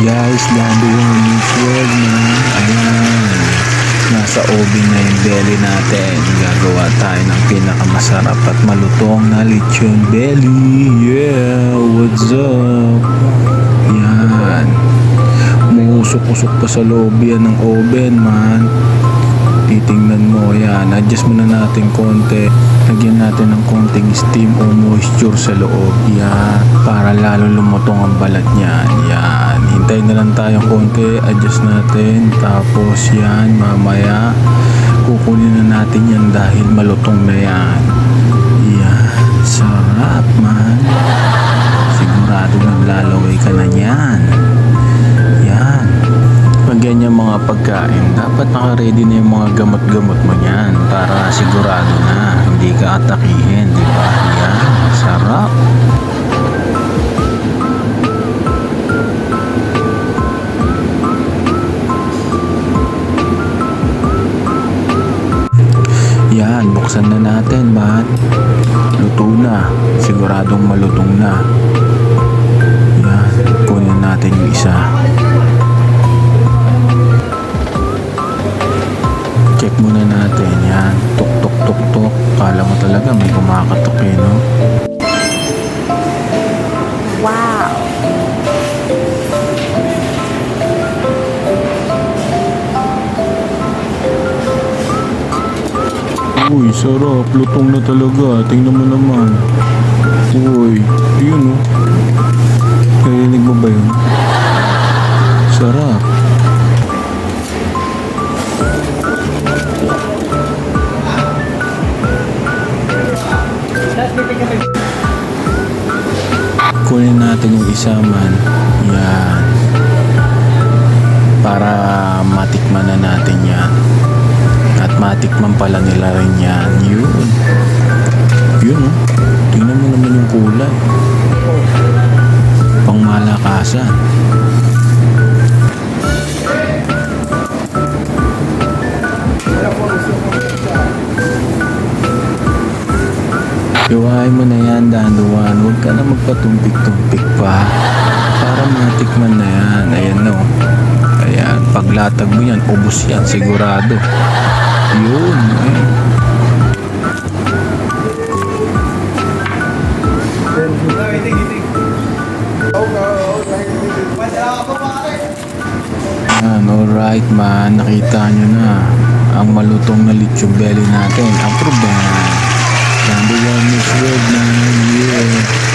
Guys, nandoon yung sword na. Ayan. Nasa oven na yung belly natin. Gagawa tayo ng pinakamasarap at malutong na lechon belly. Yeah, what's up? Yan. Umuusok-usok pa sa loob yan ng oven, man. Titingnan mo, yan. Adjust muna natin konti. Lagyan natin ng konting steam o moisture sa loob. Yan. Para lalo lumutong ang balat niyan. Yan. Hintayin na lang tayong konti. Adjust natin. Tapos yan, mamaya kukunin na natin yan dahil malutong na yan. Yan. Sarap, man. Sigurado naglalaway ka na yan. Yan. Pag ganyan mga pagkain, dapat naka-ready na yung mga gamot-gamot mo yan para sigurado na hindi ka atakihin, di ba? Yan, sarap. Yan, buksan na natin, man. Luto na. Siguradong malutong na. Yan, kunin natin yung isa. Check muna natin, yan. Tuk tuk tuk tuk. Kala mo talaga may kumakatok eh, no? Wow! Uy, sarap. Lutong na talaga. Tingnan mo naman. Uy, yun, oh. Narinig mo ba yun? Sarap. Kunin natin yung isa, man. Yan. Para matikman na natin yan. At matikman pala nila rin yan. Yun. Yun, oh. Tingnan mo naman yung kulay. Pang malakasan. Iwain mo na yan, dahan-dahan. Huwag ka na magpatumpik-tumpik pa. Para matikman na yan. Ayan, no. Ayan. Paglatag mo yan, ubos yan. Sigurado. Yun. Eh. Ayan, alright, man. Nakita nyo na ang malutong na lechon belly natin. Approve na. Number one is red, man. Yeah.